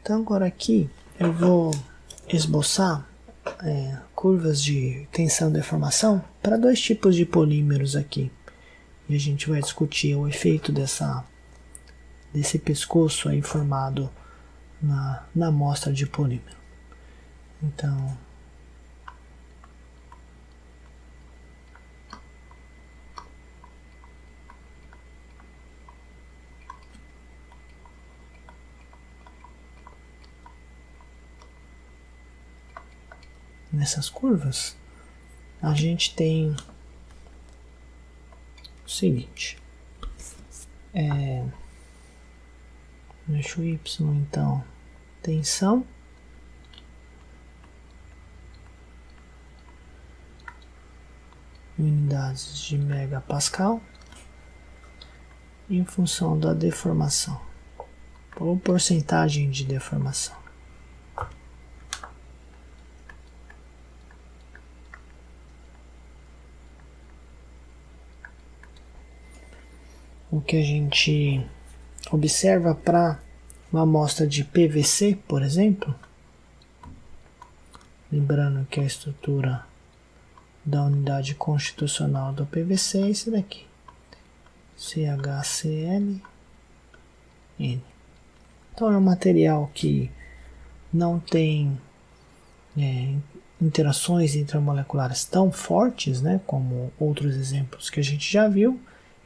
Então agora aqui eu vou esboçar curvas de tensão e deformação para dois tipos de polímeros aqui. E a gente vai discutir o efeito desse pescoço aí formado na amostra de polímero. Então, nessas curvas, a gente tem o seguinte, eixo Y, então, tensão, unidades de megapascal, em função da deformação, ou porcentagem de deformação. O que a gente observa para uma amostra de PVC, por exemplo, lembrando que a estrutura da unidade constitucional do PVC é esse daqui, CHCl N. Então é um material que não tem interações intramoleculares tão fortes, né, como outros exemplos que a gente já viu,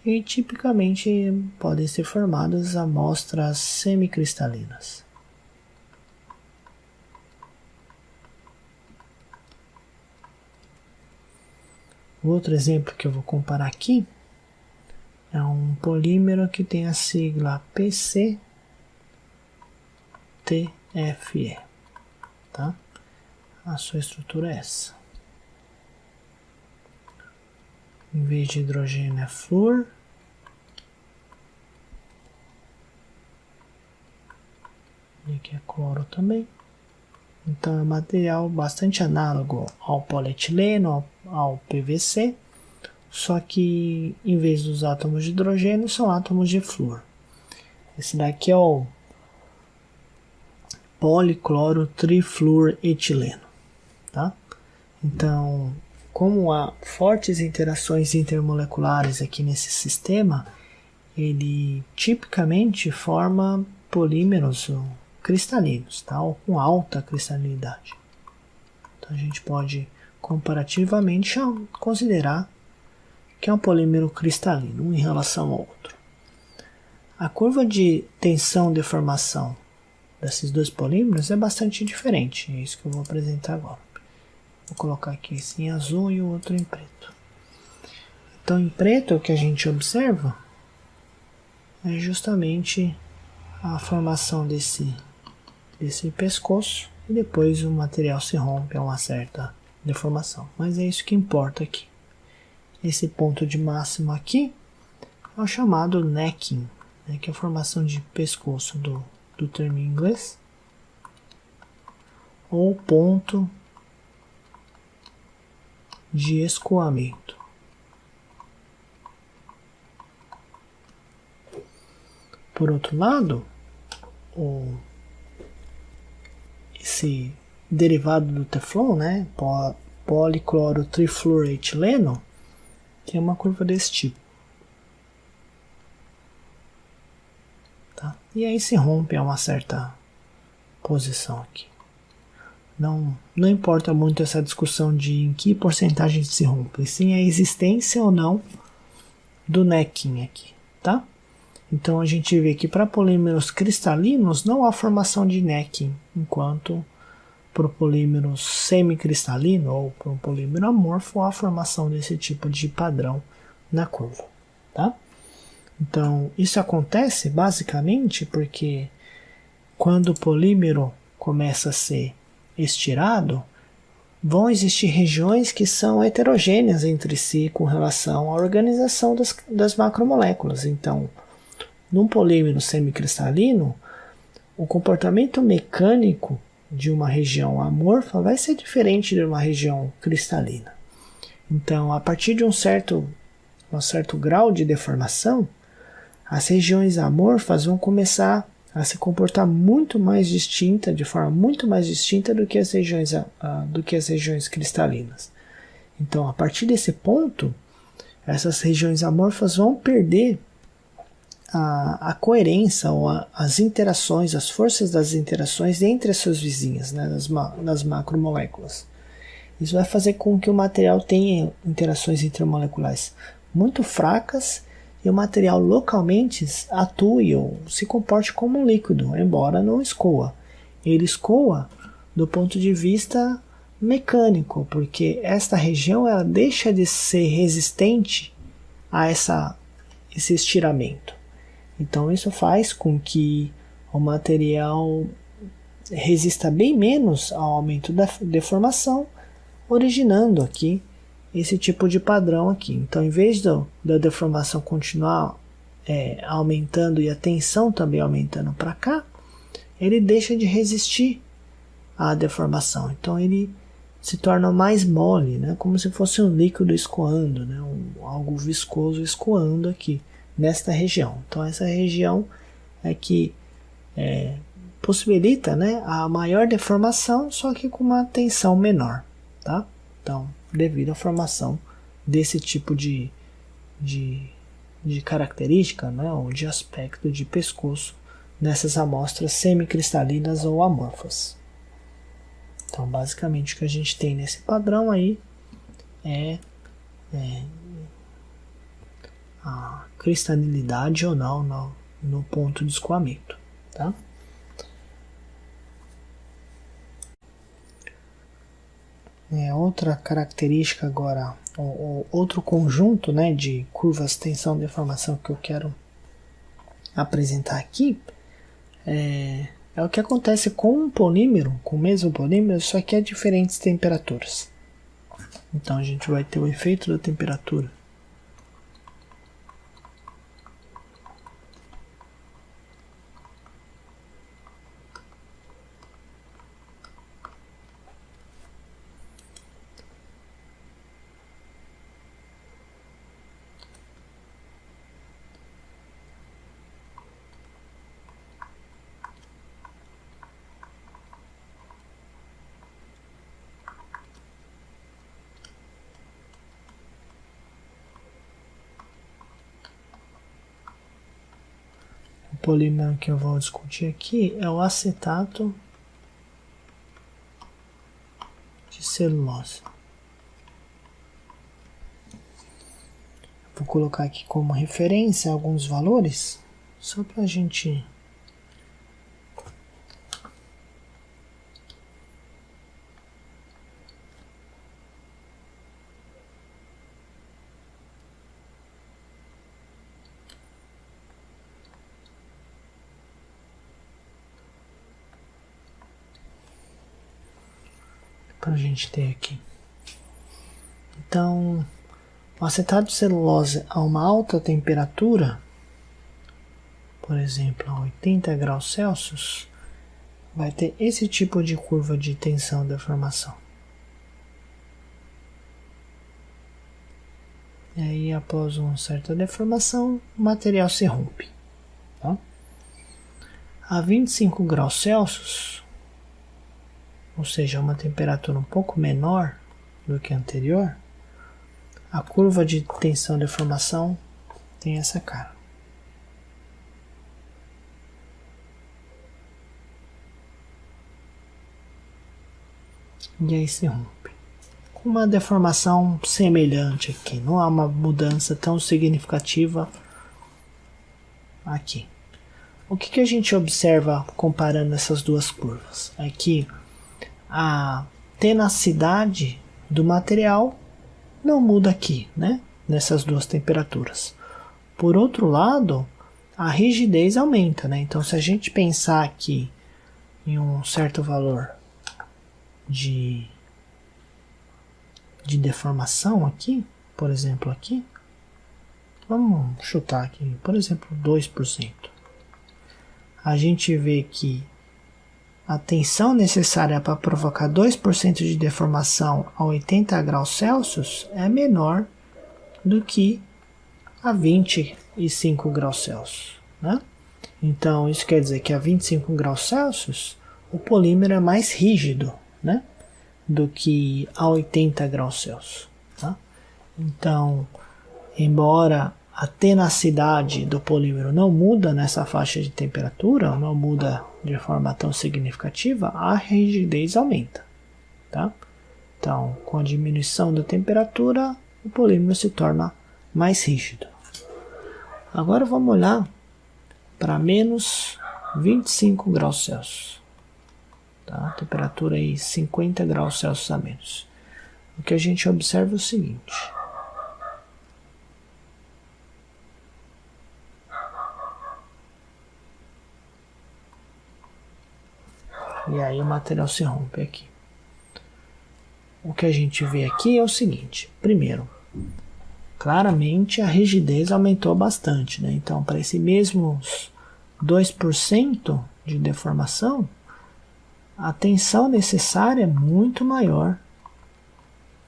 e tipicamente podem ser formadas amostras semicristalinas. O outro exemplo que eu vou comparar aqui é um polímero que tem a sigla PCTFE, tá? A sua estrutura é essa. Em vez de hidrogênio é flúor. E aqui é cloro também. Então é um material bastante análogo ao polietileno, ao PVC, só que em vez dos átomos de hidrogênio são átomos de flúor. Esse daqui é o policloro trifluoretileno, tá? Então, como há fortes interações intermoleculares aqui nesse sistema, ele tipicamente forma polímeros cristalinos, tá? Ou com alta cristalinidade. Então a gente pode comparativamente considerar que é um polímero cristalino, um em relação ao outro. A curva de tensão-deformação desses dois polímeros é bastante diferente, é isso que eu vou apresentar agora. Vou colocar aqui esse em azul e o outro em preto. Então em preto o que a gente observa é justamente a formação desse pescoço e depois o material se rompe a uma certa deformação. Mas é isso que importa aqui. Esse ponto de máximo aqui é o chamado necking, né, que é a formação de pescoço do termo em inglês, ou ponto de escoamento. Por outro lado, esse derivado do Teflon, né, policloro trifluoretileno, tem uma curva desse tipo. Tá? E aí se rompe a uma certa posição aqui. Não importa muito essa discussão de em que porcentagem se rompe, sim a existência ou não do necking aqui, tá? Então a gente vê que para polímeros cristalinos não há formação de necking, enquanto para o polímero semicristalino ou para um polímero amorfo há a formação desse tipo de padrão na curva, tá? Então isso acontece basicamente porque quando o polímero começa a ser estirado, vão existir regiões que são heterogêneas entre si com relação à organização das macromoléculas. Então, num polímero semicristalino, o comportamento mecânico de uma região amorfa vai ser diferente de uma região cristalina. Então, a partir de um certo grau de deformação, as regiões amorfas vão começar a se comportar muito mais distinta, de forma muito mais distinta do que as regiões cristalinas. Então, a partir desse ponto, essas regiões amorfas vão perder a coerência ou as interações, as forças das interações entre as suas vizinhas, né, nas macromoléculas. Isso vai fazer com que o material tenha interações intermoleculares muito fracas e o material localmente atue ou se comporte como um líquido, embora não escoa. Ele escoa do ponto de vista mecânico, porque esta região ela deixa de ser resistente a esse estiramento. Então isso faz com que o material resista bem menos ao aumento da deformação, originando aqui esse tipo de padrão aqui. Então, em vez da deformação continuar aumentando e a tensão também aumentando para cá, ele deixa de resistir à deformação. Então, ele se torna mais mole, né? Como se fosse um líquido escoando, né? Algo viscoso escoando aqui nesta região. Então, essa região é que possibilita, né, a maior deformação, só que com uma tensão menor. Tá? Então, devido à formação desse tipo de característica, né, ou de aspecto de pescoço nessas amostras semicristalinas ou amorfas. Então, basicamente, o que a gente tem nesse padrão aí é a cristalinidade ou não no ponto de escoamento. Tá? Outra característica agora, outro conjunto, né, de curvas tensão e deformação que eu quero apresentar aqui é o que acontece com um polímero, com o mesmo polímero, só que a diferentes temperaturas. Então a gente vai ter o efeito da temperatura. O polímero que eu vou discutir aqui é o acetato de celulose. Vou colocar aqui como referência alguns valores, só para a gente ter aqui. Então, o acetato de celulose a uma alta temperatura, por exemplo, a 80 graus Celsius, vai ter esse tipo de curva de tensão e deformação. E aí, após uma certa deformação, o material se rompe. Tá? A 25 graus Celsius, ou seja, uma temperatura um pouco menor do que a anterior, a curva de tensão e deformação tem essa cara. E aí se rompe. Com uma deformação semelhante aqui, não há uma mudança tão significativa aqui. O que a gente observa comparando essas duas curvas? É que a tenacidade do material não muda aqui, né? Nessas duas temperaturas. Por outro lado, a rigidez aumenta, né? Então, se a gente pensar aqui em um certo valor de deformação aqui, por exemplo aqui, vamos chutar aqui, por exemplo, 2%. A gente vê que a tensão necessária para provocar 2% de deformação a 80 graus Celsius é menor do que a 25 graus Celsius, né? Então, isso quer dizer que a 25 graus Celsius, o polímero é mais rígido, né, do que a 80 graus Celsius. Tá? Então, embora a tenacidade do polímero não muda nessa faixa de temperatura, não muda de forma tão significativa, a rigidez aumenta. Tá? Então, com a diminuição da temperatura, o polímero se torna mais rígido. Agora vamos olhar para menos 25 graus Celsius. Tá? Temperatura aí 50 graus Celsius a menos. O que a gente observa é o seguinte. E aí o material se rompe aqui. O que a gente vê aqui é o seguinte. Primeiro, claramente a rigidez aumentou bastante, né? Então, para esse mesmos 2% de deformação, a tensão necessária é muito maior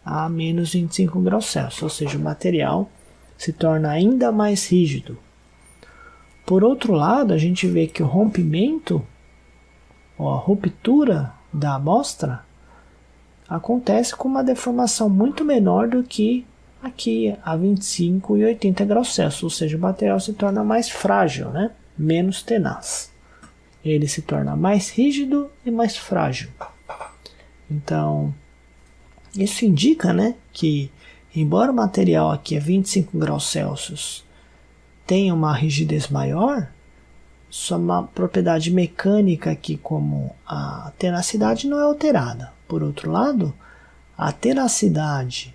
a menos 25 graus Celsius, ou seja, o material se torna ainda mais rígido. Por outro lado, a gente vê que o rompimento, ou a ruptura da amostra, acontece com uma deformação muito menor do que aqui a 25 e 80 graus Celsius, ou seja, o material se torna mais frágil, né? Menos tenaz. Ele se torna mais rígido e mais frágil. Então, isso indica, né, que embora o material aqui a 25 graus Celsius tenha uma rigidez maior, sua propriedade mecânica aqui, como a tenacidade, não é alterada. Por outro lado, a tenacidade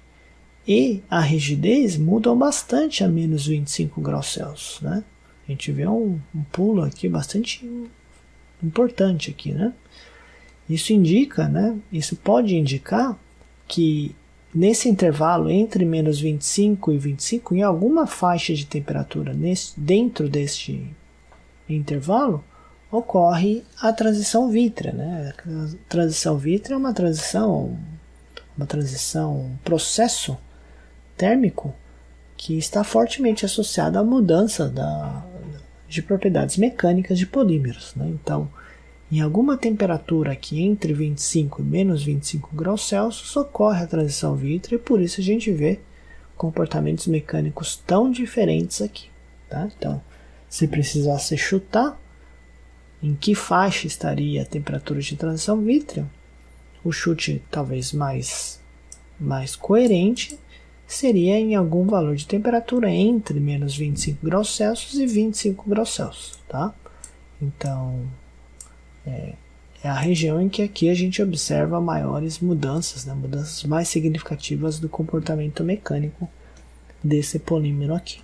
e a rigidez mudam bastante a menos 25 graus Celsius. Né? A gente vê um pulo aqui bastante importante aqui, né? Isso indica, né? Isso pode indicar que nesse intervalo entre menos 25 e 25, em alguma faixa de temperatura dentro deste intervalo, ocorre a transição vítrea, né? A transição vítrea é uma transição, um processo térmico que está fortemente associado à mudança de propriedades mecânicas de polímeros. Né? Então, em alguma temperatura aqui entre 25 e menos 25 graus Celsius, ocorre a transição vítrea e por isso a gente vê comportamentos mecânicos tão diferentes aqui. Tá? Então, se precisasse chutar em que faixa estaria a temperatura de transição vítrea, o chute talvez mais coerente seria em algum valor de temperatura entre menos 25 graus Celsius e 25 graus Celsius. Tá? Então, é a região em que aqui a gente observa maiores mudanças, né? Mudanças mais significativas do comportamento mecânico desse polímero aqui.